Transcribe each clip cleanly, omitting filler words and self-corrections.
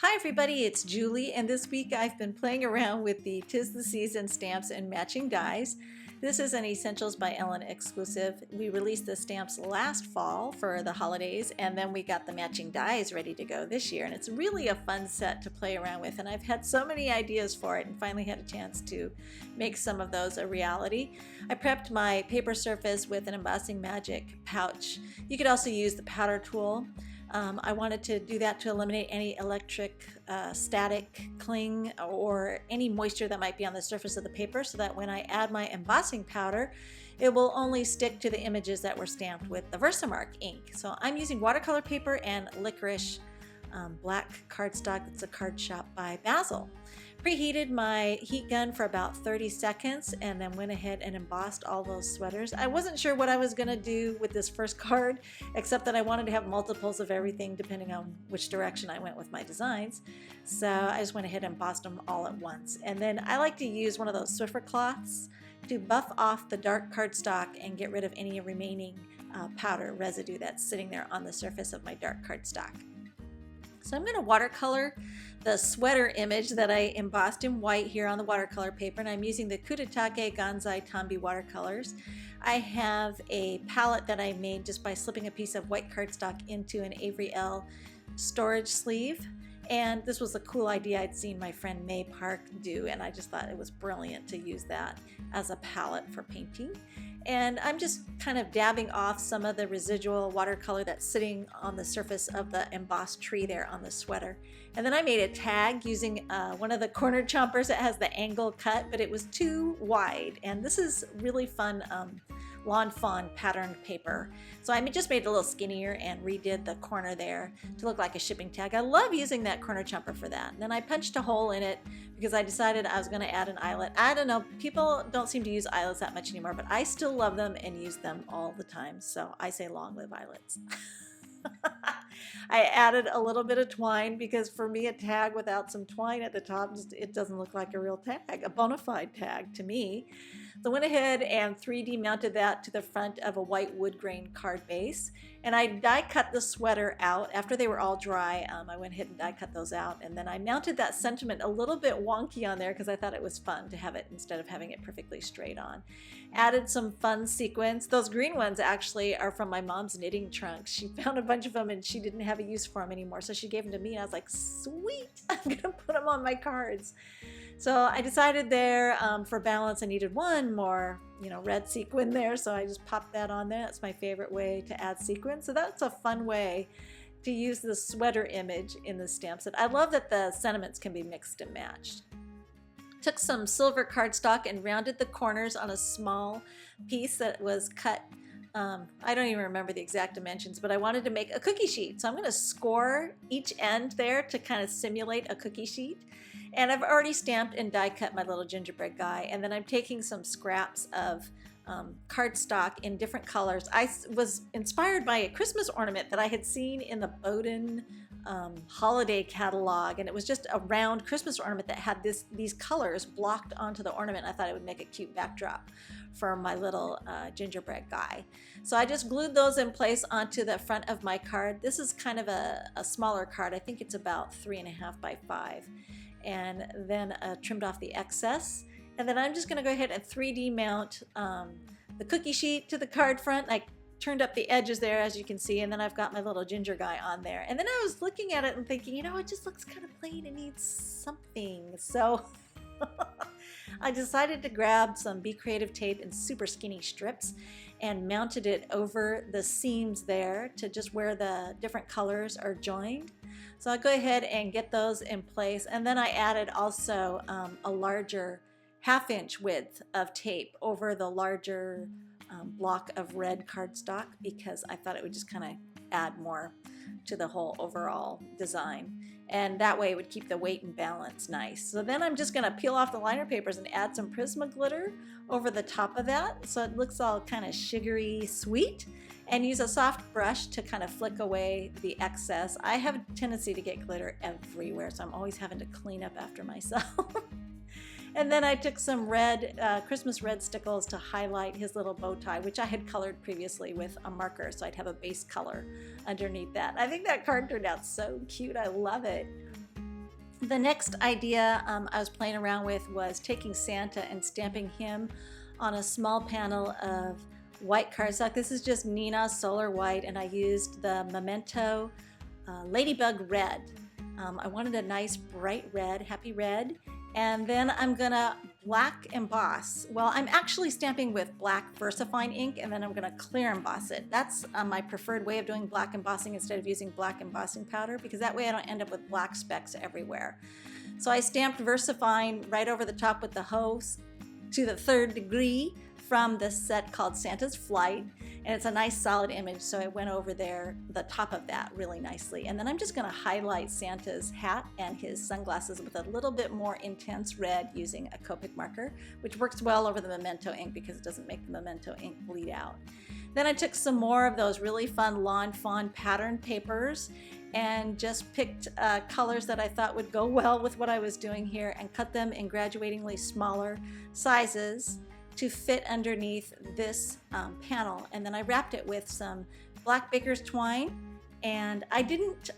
Hi everybody, it's Julie, and this week I've been playing around with the 'Tis the Season stamps and matching dies. This is an Essentials by Ellen exclusive. We released the stamps last fall for the holidays, and then we got the matching dies ready to go this year, and it's really a fun set to play around with, and I've had so many ideas for it and finally had a chance to make some of those a reality. I prepped my paper surface with an Embossing Magic pouch. You could also use the powder tool. I wanted to do that to eliminate any electric static cling or any moisture that might be on the surface of the paper, so that when I add my embossing powder, it will only stick to the images that were stamped with the Versamark ink. So I'm using watercolor paper and licorice black cardstock. It's a card shop by Basil. Preheated my heat gun for about 30 seconds and then went ahead and embossed all those sweaters. I wasn't sure what I was going to do with this first card, except that I wanted to have multiples of everything depending on which direction I went with my designs. So I just went ahead and embossed them all at once. And then I like to use one of those Swiffer cloths to buff off the dark cardstock and get rid of any remaining powder residue that's sitting there on the surface of my dark cardstock. So I'm going to watercolor the sweater image that I embossed in white here on the watercolor paper, and I'm using the Kudetake Gansai Tambi watercolors. I have a palette that I made just by slipping a piece of white cardstock into an Avery Elle storage sleeve, and this was a cool idea I'd seen my friend May Park do, and I just thought it was brilliant to use that as a palette for painting. And I'm just kind of dabbing off some of the residual watercolor that's sitting on the surface of the embossed tree there on the sweater. And then I made a tag using one of the corner chompers that has the angle cut, but it was too wide. And this is really fun lawn fawn patterned paper. So I just made it a little skinnier and redid the corner there to look like a shipping tag. I love using that corner chomper for that. And then I punched a hole in it because I decided I was going to add an eyelet. I don't know, people don't seem to use eyelets that much anymore, but I still love them and use them all the time. So I say long live eyelets. I added a little bit of twine because for me a tag without some twine at the top, it doesn't look like a real tag, a bona fide tag to me. So I went ahead and 3D mounted that to the front of a white wood grain card base, and I die cut the sweater out after they were all dry. I went ahead and die cut those out, and then I mounted that sentiment a little bit wonky on there because I thought it was fun to have it instead of having it perfectly straight on. Added some fun sequins. Those green ones actually are from my mom's knitting trunk. She found a bunch of them and she didn't have a use for them anymore, so she gave them to me, and I was like, sweet, I'm gonna put them on my cards. So I decided there for balance I needed one more red sequin there, so I just popped that on there. That's my favorite way to add sequins. So that's a fun way to use the sweater image in the stamp set. I love that the sentiments can be mixed and matched. Took some silver cardstock and rounded the corners on a small piece that was cut. I don't even remember the exact dimensions, but I wanted to make a cookie sheet. So I'm going to score each end there to kind of simulate a cookie sheet. And I've already stamped and die cut my little gingerbread guy. And then I'm taking some scraps of cardstock in different colors. I was inspired by a Christmas ornament that I had seen in the Bowden holiday catalog, and it was just a round Christmas ornament that had these colors blocked onto the ornament. I thought it would make a cute backdrop for my little gingerbread guy. So I just glued those in place onto the front of my card. This is kind of a smaller card. I think it's about 3.5 by 5. And then trimmed off the excess. And then I'm just going to go ahead and 3D mount the cookie sheet to the card front. I turned up the edges there, as you can see, and then I've got my little ginger guy on there. And then I was looking at it and thinking, it just looks kind of plain. It needs something. So I decided to grab some Be Creative tape and super skinny strips and mounted it over the seams there to just where the different colors are joined. So I'll go ahead and get those in place, and then I added also a larger 1/2 inch width of tape over the larger block of red cardstock because I thought it would just kind of add more to the whole overall design, and that way it would keep the weight and balance nice. So then I'm just going to peel off the liner papers and add some Prisma glitter over the top of that so it looks all kind of sugary sweet, and use a soft brush to kind of flick away the excess. I have a tendency to get glitter everywhere, so I'm always having to clean up after myself. And then I took some red, Christmas red stickles to highlight his little bow tie, which I had colored previously with a marker, so I'd have a base color underneath that. I think that card turned out so cute. I love it. The next idea I was playing around with was taking Santa and stamping him on a small panel of white cardstock. This is just Nina Solar White, and I used the Memento Ladybug Red. I wanted a nice bright red, happy red. And then I'm gonna black emboss. Well, I'm actually stamping with black VersaFine ink, and then I'm gonna clear emboss it. That's my preferred way of doing black embossing instead of using black embossing powder, because that way I don't end up with black specks everywhere. So I stamped VersaFine right over the top with the hose to the 3rd degree from this set called Santa's Flight, and it's a nice solid image, so I went over there the top of that really nicely. And then I'm just going to highlight Santa's hat and his sunglasses with a little bit more intense red using a Copic marker, which works well over the Memento ink because it doesn't make the Memento ink bleed out. Then I took some more of those really fun Lawn Fawn pattern papers and just picked colors that I thought would go well with what I was doing here and cut them in graduatingly smaller sizes to fit underneath this panel. And then I wrapped it with some black baker's twine, and I didn't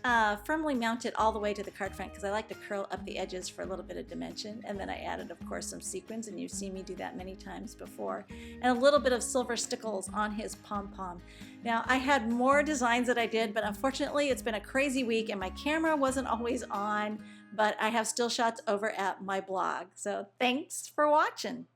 firmly mount it all the way to the card front because I like to curl up the edges for a little bit of dimension. And then I added, of course, some sequins, and you've seen me do that many times before, and a little bit of silver stickles on his pom-pom. Now, I had more designs that I did, but unfortunately it's been a crazy week and my camera wasn't always on, but I have still shots over at my blog. So thanks for watching.